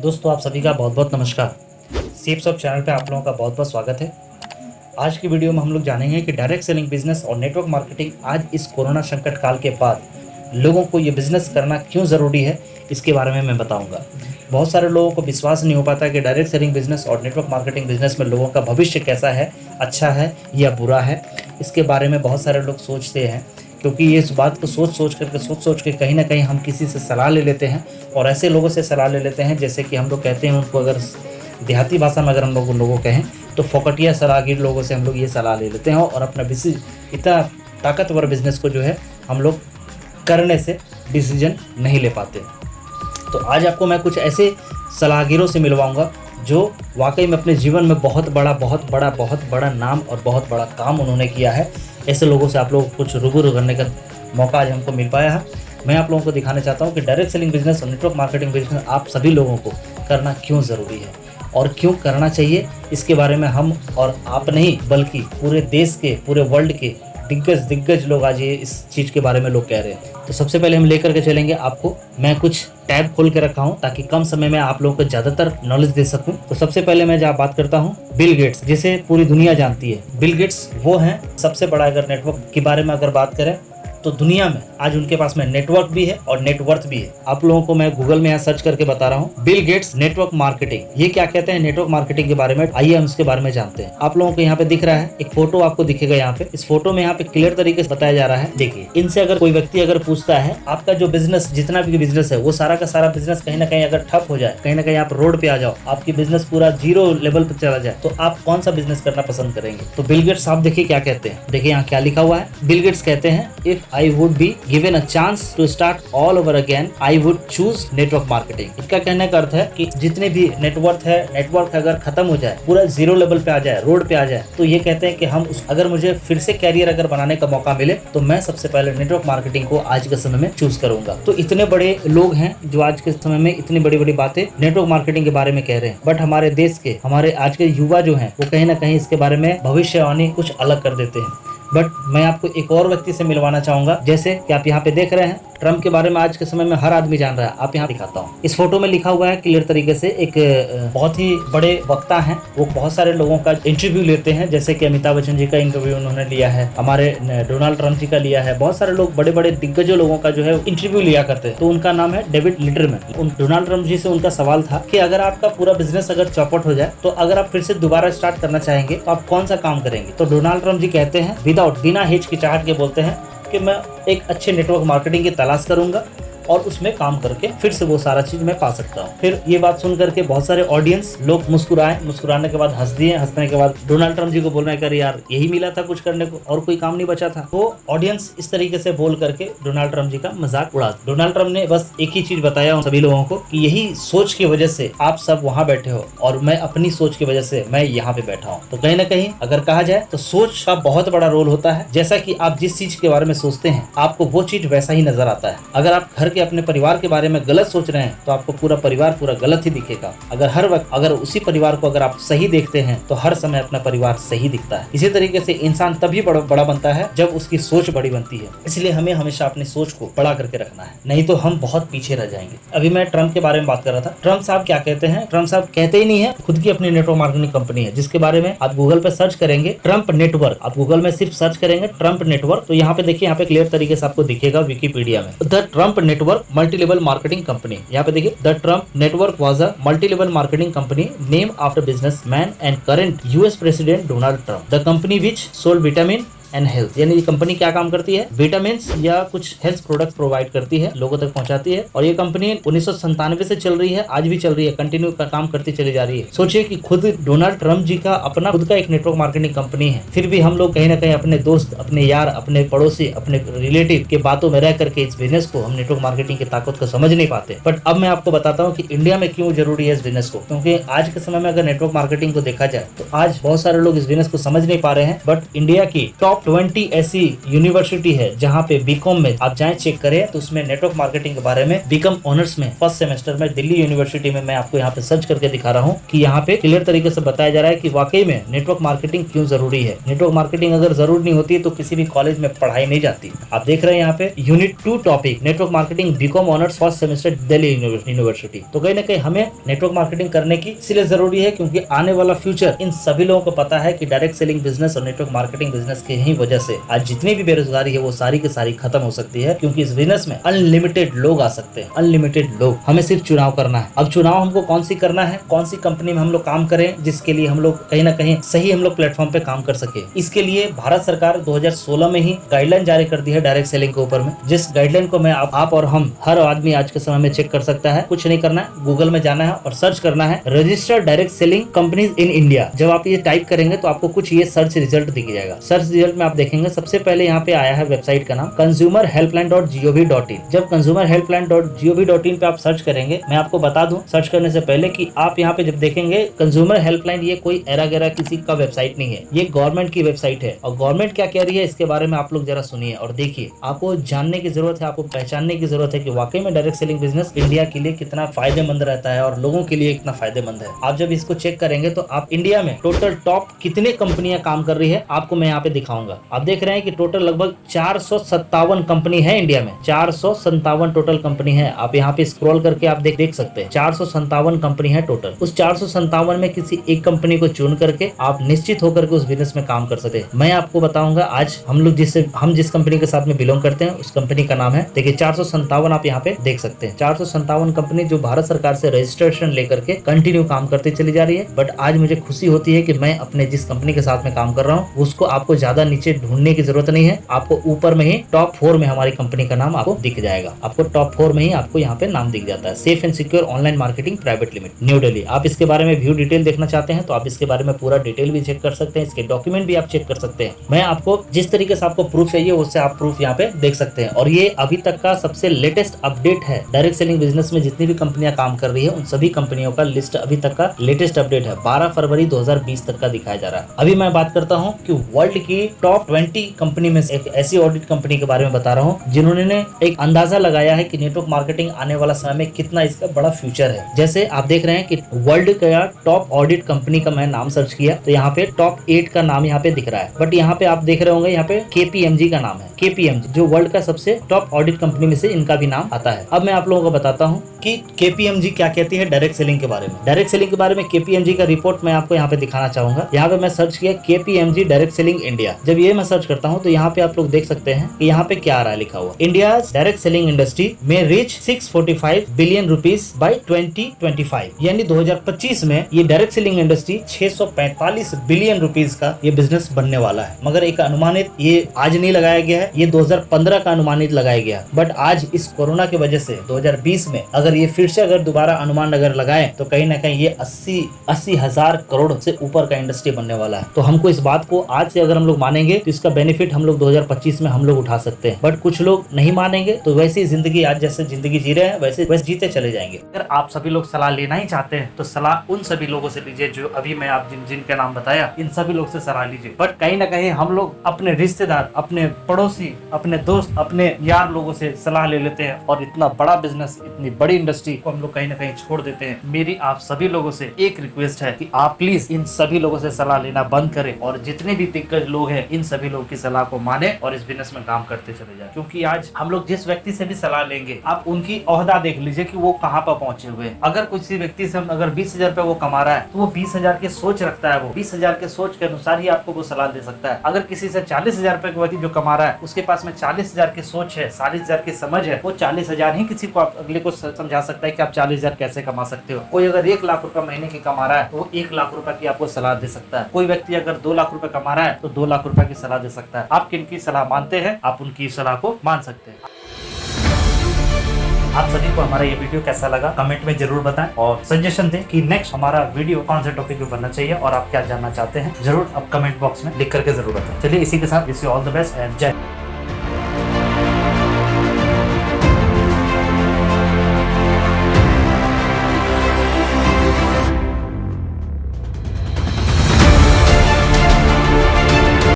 दोस्तों, आप सभी का बहुत बहुत नमस्कार। सेप्स ऑफ चैनल पे आप लोगों का बहुत बहुत स्वागत है। आज की वीडियो में हम लोग जानेंगे कि डायरेक्ट सेलिंग बिजनेस और नेटवर्क मार्केटिंग आज इस कोरोना संकट काल के बाद लोगों को ये बिजनेस करना क्यों ज़रूरी है, इसके बारे में मैं बताऊंगा। बहुत सारे लोगों को विश्वास नहीं हो पाता कि डायरेक्ट सेलिंग बिजनेस और नेटवर्क मार्केटिंग बिजनेस में लोगों का भविष्य कैसा है, अच्छा है या बुरा है। इसके बारे में बहुत सारे लोग सोचते हैं, क्योंकि ये इस बात को सोच सोच के कहीं ना कहीं हम किसी से सलाह ले लेते हैं और ऐसे लोगों से सलाह ले लेते हैं जैसे कि हम लोग कहते हैं उनको, अगर देहाती भाषा में अगर हम लोग उन लोगों को कहें तो फोकटिया सलाहगीर लोगों से हम लोग ये सलाह ले लेते हैं और अपना इतना ताकतवर बिजनेस को जो है हम लोग करने से डिसीजन नहीं ले पाते। तो आज आपको मैं कुछ ऐसे सलाहगीरों से मिलवाऊंगा जो वाकई में अपने जीवन में बहुत बड़ा नाम और बहुत बड़ा काम उन्होंने किया है। ऐसे लोगों से आप लोगों को कुछ रूबरू करने का मौका आज हमको मिल पाया है। मैं आप लोगों को दिखाना चाहता हूं कि डायरेक्ट सेलिंग बिजनेस और नेटवर्क मार्केटिंग बिजनेस आप सभी लोगों को करना क्यों ज़रूरी है और क्यों करना चाहिए। इसके बारे में हम और आप नहीं बल्कि पूरे देश के, पूरे वर्ल्ड के दिग्गज लोग आज ये इस चीज़ के बारे में लोग कह रहे हैं। तो सबसे पहले हम लेकर के चलेंगे आपको, मैं कुछ टैब खोल के रखा हूं ताकि कम समय में आप लोगों को ज़्यादातर नॉलेज दे सकूं। तो सबसे पहले मैं जहाँ बात करता हूं, बिल गेट्स, जिसे पूरी दुनिया जानती है। बिल गेट्स वो हैं सबसे बड़ा, अगर नेटवर्क के बारे में अगर बात करें तो दुनिया में आज उनके पास में नेटवर्क भी है और नेटवर्थ भी है। आप लोगों को मैं गूगल में यहाँ सर्च करके बता रहा हूँ, बिल गेट्स नेटवर्क मार्केटिंग। ये क्या कहते हैं नेटवर्क मार्केटिंग के बारे में, आइए हम इसके बारे में जानते हैं। आप लोगों को यहाँ पे दिख रहा है, एक फोटो आपको दिखेगा यहाँ पे। इस फोटो में यहाँ पे क्लियर तरीके से बताया जा रहा है। देखिए, इनसे अगर कोई व्यक्ति अगर पूछता है आपका जो बिजनेस, जितना भी बिजनेस है वो सारा का सारा बिजनेस कहीं ना कहीं अगर ठप हो जाए, कहीं ना कहीं आप रोड पे आ जाओ, आपकी बिजनेस पूरा जीरो लेवल पे चला जाए, तो आप कौन सा बिजनेस करना पसंद करेंगे। तो बिल गेट्स आप देखिए क्या कहते हैं, देखिए यहाँ क्या लिखा हुआ है। बिल गेट्स कहते हैं, if I would be given a chance to start all over again, I would choose network marketing। इसका कहने का अर्थ है कि जितने भी नेटवर्क अगर खत्म हो जाए, पूरा जीरो लेवल पे आ जाए, रोड पे आ जाए, तो ये कहते हैं कि अगर मुझे फिर से कैरियर अगर बनाने का मौका मिले तो मैं सबसे पहले नेटवर्क मार्केटिंग को आज के समय में चूज करूंगा। तो इतने बड़े लोग हैं जो आज के समय में इतनी बड़ी बड़ी बातें नेटवर्क मार्केटिंग के बारे में कह रहे हैं, बट हमारे देश के, हमारे आज के युवा जो हैं वो कहीं ना कहीं इसके बारे में भविष्यवाणी कुछ अलग कर देते हैं। बट मैं आपको एक और व्यक्ति से मिलवाना चाहूंगा, जैसे कि आप यहाँ पे देख रहे हैं, ट्रम्प के बारे में आज के समय में हर आदमी जान रहा है। आप यहाँ दिखाता हूँ, इस फोटो में लिखा हुआ है क्लियर तरीके से, एक बहुत ही बड़े वक्ता हैं, वो बहुत सारे लोगों का इंटरव्यू लेते हैं, जैसे कि अमिताभ बच्चन जी का इंटरव्यू उन्होंने लिया है, हमारे डोनाल्ड ट्रम्प जी का लिया है, बहुत सारे लोग बड़े बड़े दिग्गजों लोगों का जो है इंटरव्यू लिया करते हैं। तो उनका नाम है डेविड लिटरमैन। डोनाल्ड ट्रम्प जी से उनका सवाल था कि अगर आपका पूरा बिजनेस अगर चौपट हो जाए, तो अगर आप फिर से दोबारा स्टार्ट करना चाहेंगे तो आप कौन सा काम करेंगे। तो डोनाल्ड ट्रम्प जी कहते हैं, बिना हिचकिचाहट के बोलते हैं कि मैं एक अच्छे नेटवर्क मार्केटिंग की तलाश करूंगा और उसमें काम करके फिर से वो सारा चीज मैं पा सकता हूँ। फिर ये बात सुन करके बहुत सारे ऑडियंस लोग मुस्कुराने के बाद हंस दिए। हंसने के बाद डोनाल्ड ट्रम्प जी को बोलने कर, यार यही मिला था कुछ करने को और कोई काम नहीं बचा था। तो ऑडियंस इस तरीके से बोल करके डोनाल्ड ट्रम्प जी का मजाक उड़ा। डोनाल्ड ट्रम्प ने बस एक ही चीज बताया उन सभी लोगों को कि यही सोच की वजह से आप सब वहाँ बैठे हो और मैं अपनी सोच की वजह से मैं यहाँ पे बैठा हूँ। तो कहीं ना कहीं अगर कहा जाए तो सोच का बहुत बड़ा रोल होता है। जैसा कि आप जिस चीज के बारे में सोचते हैं आपको वो चीज वैसा ही नजर आता है। अगर आप घर के अपने परिवार के बारे में गलत सोच रहे हैं तो आपको पूरा परिवार पूरा गलत ही दिखेगा। अगर हर वक्त अगर उसी परिवार को अगर आप सही देखते हैं तो हर समय अपना परिवार सही दिखता है। इसी तरीके से इंसान तभी बड़ा बनता है जब उसकी सोच बड़ी बनती है। इसलिए हमें हमेशा अपनी सोच को बड़ा करके रखना है, नहीं तो हम बहुत पीछे रह जाएंगे। अभी मैं ट्रम्प के बारे में बात कर रहा था। ट्रम्प साहब क्या कहते हैं, ट्रम्प साहब कहते ही नहीं है, खुद की अपनी नेटवर्क मार्केटिंग कंपनी है, जिसके बारे में आप गूगल पे सर्च करेंगे ट्रम्प नेटवर्क। आप गूगल में सिर्फ सर्च करेंगे ट्रम्प नेटवर्क, तो यहाँ पे देखिए, यहाँ पे क्लियर तरीके से आपको दिखेगा विकिपीडिया में, the Trump network multi level marketing company. यहाँ पे देखिए, the Trump network was a multi level marketing company name after businessman and current US president Donald Trump. The company which sold vitamin and health. यानी ये company क्या काम करती है, vitamin या कुछ हेल्थ प्रोडक्ट प्रोवाइड करती है, लोगों तक पहुंचाती है। और ये कंपनी 1997 से चल रही है, आज भी चल रही है, कंटिन्यू काम करती चली जा रही है। सोचिए कि खुद डोनाल्ड ट्रम्प जी का अपना खुद का एक नेटवर्क मार्केटिंग कंपनी है, फिर भी हम लोग कहीं ना कहीं अपने दोस्त, अपने यार, अपने पड़ोसी, अपने रिलेटिव के बातों में रह करके इस बिजनेस को, हम नेटवर्क मार्केटिंग की ताकत को समझ नहीं पाते। बट अब मैं आपको बताता हूँ कि इंडिया में क्यों जरूरी है इस बिजनेस को, क्योंकि आज के समय में अगर नेटवर्क मार्केटिंग को देखा जाए तो आज बहुत सारे लोग इस बिजनेस को समझ नहीं पा रहे हैं। बट इंडिया की टॉप टॉप 20 ऐसी यूनिवर्सिटी है जहाँ पे बीकॉम में आप जाए चेक करें तो उसमें नेटवर्क मार्केटिंग के बारे में बीकॉम ऑनर्स में फर्स्ट सेमेस्टर में दिल्ली यूनिवर्सिटी में मैं आपको यहाँ पे सर्च करके दिखा रहा हूँ कि यहाँ पे क्लियर तरीके से बताया जा रहा है कि वाकई में नेटवर्क मार्केटिंग क्यों जरूरी है। नेटवर्क मार्केटिंग अगर जरूरी नहीं होती है तो किसी भी कॉलेज में पढ़ाई नहीं जाती। आप देख रहे हैं यहाँ पे unit 2 topic network marketing BCom honours first semester Delhi university. तो कहीं ना कहीं हमें नेटवर्क मार्केटिंग करने की इसलिए जरूरी है क्योंकि आने वाला फ्यूचर इन सभी लोगों को पता है कि डायरेक्ट सेलिंग बिजनेस और नेटवर्क मार्केटिंग बिजनेस की ही वजह से आज जितनी भी बेरोजगारी है वो सारी की सारी खत्म हो सकती है, क्योंकि इस बिजनेस में अनलिमिटेड लोग आ सकते हैं, अनलिमिटेड लोग। हमें सिर्फ चुनाव करना है। अब चुनाव हमको कौन सी करना है, कौन सी कंपनी में हम लोग काम करें जिसके लिए हम लोग कहीं ना कहीं सही हम लोग प्लेटफॉर्म पे काम कर सके। इसके लिए भारत सरकार 2016 में ही गाइडलाइन जारी कर दी है डायरेक्ट सेलिंग के ऊपर में, जिस गाइडलाइन को मैं आप और हम हर आदमी आज के समय में चेक कर सकता है। कुछ नहीं करना है, गूगल में जाना है और सर्च करना है registered direct selling companies in India. जब आप ये टाइप करेंगे तो आपको कुछ ये सर्च रिजल्ट दिख जाएगा। सर्च रिजल्ट में आप देखेंगे सबसे पहले यहाँ पे आया है वेबसाइट का नाम consumerhelpline.gov.in। जब consumerhelpline.gov.in पे आप सर्च करेंगे, मैं आपको बता दूं सर्च करने से पहले कि आप यहाँ पे जब देखेंगे कंज्यूमर हेल्पलाइन, ये कोई एरा गैरा किसी का वेबसाइट नहीं है, ये गवर्नमेंट की वेबसाइट है। और गवर्नमेंट क्या कह रही है इसके बारे में आप लोग जरा सुनिए और देखिए। आपको जानने की जरूरत है, आपको पहचानने की जरूरत है कि वाकई में डायरेक्ट सेलिंग बिजनेस इंडिया के लिए कितना फायदेमंद रहता है और लोगों के लिए कितना फायदेमंद है। आप जब इसको चेक करेंगे तो आप इंडिया में टोटल टॉप कितने कंपनियां काम कर रही है आपको मैं यहाँ पे दिखाऊंगा। आप देख रहे हैं कि टोटल लगभग 457 कंपनी है इंडिया में, 457 टोटल कंपनी है। आप यहाँ पे स्क्रॉल करके आप देख सकते हैं 457 कंपनी है टोटल। उस 457 में किसी एक कंपनी को चुन करके आप निश्चित होकर के उस बिजनेस में काम कर सकते। मैं आपको बताऊंगा आज हम जिस कंपनी के साथ में बिलोंग करते हैं उस कंपनी का नाम है, देखिए 457 आप यहाँ पे देख सकते हैं। 457 कंपनी जो भारत सरकार से रजिस्ट्रेशन लेकर के कंटिन्यू काम करते चली जा रही है। बट आज मुझे खुशी होती है कि मैं अपने जिस कंपनी के साथ में काम कर रहा हूँ उसको आपको ज्यादा नीचे ढूंढने की जरूरत नहीं है, आपको ऊपर में ही टॉप 4 में हमारी कंपनी का नाम आपको दिख जाएगा। आपको टॉप 4 में ही आपको यहाँ पे नाम दिख जाता है, safe and secure online marketing private limited, new Delhi. आप इसके बारे में व्यू डिटेल देखना चाहते हैं तो आप इसके बारे में पूरा डिटेल भी चेक कर सकते हैं, इसके डॉक्यूमेंट भी आप चेक कर सकते हैं। मैं आपको जिस तरीके से आपको प्रूफ चाहिए उससे आप प्रूफ यहाँ पे देख सकते हैं। और ये अभी तक का सबसे लेटेस्ट अपडेट है। डायरेक्ट सेलिंग बिजनेस में जितनी भी कंपनियां काम कर रही है उन सभी कंपनियों का लिस्ट अभी तक का लेटेस्ट अपडेट है, 12 फरवरी 2020 तक का दिखाया जा रहा है। अभी मैं बात करता हूँ कि वर्ल्ड की टॉप 20 कंपनी में से एक ऐसी ऑडिट कंपनी के बारे में बता रहा हूँ जिन्होंने एक अंदाजा लगाया है कि नेटवर्क मार्केटिंग आने वाला समय में कितना इसका बड़ा फ्यूचर है। जैसे आप देख रहे हैं कि वर्ल्ड का टॉप ऑडिट कंपनी का मैं नाम सर्च किया तो यहाँ पे टॉप 8 का नाम यहाँ पे दिख रहा है। बट यहाँ पे आप देख रहे होंगे यहाँ पे KPMG का नाम है, KPMG जो वर्ल्ड का सबसे टॉप ऑडिट कंपनी में से इनका भी नाम आता है। अब मैं आप लोगों को बताता हूँ कि KPMG क्या कहती है डायरेक्ट सेलिंग के बारे में। डायरेक्ट सेलिंग के बारे में KPMG का रिपोर्ट मैं आपको यहाँ पे दिखाना चाहूंगा। यहाँ पे मैं सर्च किया KPMG डायरेक्ट सेलिंग इंडिया। जब ये मैं सर्च करता हूँ तो यहाँ पे आप लोग देख सकते हैं कि यहाँ पे क्या आ रहा है लिखा हुआ, इंडिया डायरेक्ट सेलिंग इंडस्ट्री में रीच 645 बिलियन रुपीज बाय 2025, यानी 2025 में ये direct selling industry 645 billion rupees का ये बिजनेस बनने वाला है। मगर एक अनुमानित ये आज नहीं लगाया गया है, ये 2015 का अनुमानित लगाया गया। बट आज इस कोरोना की वजह से 2020 में अगर ये फिर से अगर दोबारा अनुमान अगर लगाए तो कहीं ना कहीं ये 80 हजार करोड़ से ऊपर का इंडस्ट्री बनने वाला है। तो हमको इस बात को आज से अगर हम लोग मानेंगे तो इसका बेनिफिट हम लोग 2025 में हम लोग उठा सकते हैं। बट कुछ लोग नहीं मानेंगे तो वैसी जिंदगी आज जैसे जिंदगी जी रहे हैं वैसे जीते चले जाएंगे। अगर आप सभी लोग सलाह लेना ही चाहते हैं तो सलाह उन सभी लोगों से लीजिए जो अभी मैं आप जिनके नाम बताया, इन सभी लोग से सलाह लीजिए। बट कहीं ना कहीं हम लोग अपने रिश्तेदार, अपने पड़ोसी, अपने दोस्त, अपने यार लोगों से सलाह ले लेते हैं और इतना बड़ा बिजनेस, इतनी बड़ी इंडस्ट्री को हम लोग कहीं ना कहीं छोड़ देते हैं। मेरी आप सभी लोगों से एक रिक्वेस्ट है कि आप प्लीज इन सभी लोगों से सलाह लेना बंद करें और जितने भी दिग्गज लोग हैं इन सभी लोगों की सलाह को माने और इस बिजनेस में काम करते चले जाए। क्योंकि आज हम लोग जिस व्यक्ति से भी सलाह लेंगे आप उनकी ओहदा देख लीजिए कि वो कहाँ पर पहुंचे हुए हैं। अगर किसी व्यक्ति से अगर 20,000 रुपए वो कमा रहा है तो वो 20,000 की सोच रखता है, वो 20,000 के सोच के अनुसार ही आपको वो सलाह दे सकता है। अगर किसी से 40,000 रुपए का व्यक्ति जो कमा रहा है उसके पास में 40,000 की सोच है, 40,000 की समझ है, वो 40,000 ही किसी को अगले को समझा सकता है कि आप 40,000 कैसे कमा सकते हो। कोई अगर 1 लाख रुपए महीने की कमा रहा है तो वो 1 लाख रुपए की आपको सलाह दे सकता है। कोई व्यक्ति अगर 2 लाख रुपए कमा रहा है तो 2 लाख रुपए की सलाह दे सकता है। आप किनकी सलाह मानते हैं, आप उनकी सलाह को मान सकते हैं। आप सभी को हमारा ये वीडियो कैसा लगा कमेंट में जरूर बताएं और सजेशन दें कि नेक्स्ट हमारा वीडियो कौन से टॉपिक पे बनना चाहिए और आप क्या जानना चाहते हैं, जरूर आप कमेंट बॉक्स में लिख करके जरूर बताएं। चलिए इसी के साथ wish you all the best and जय हिंद।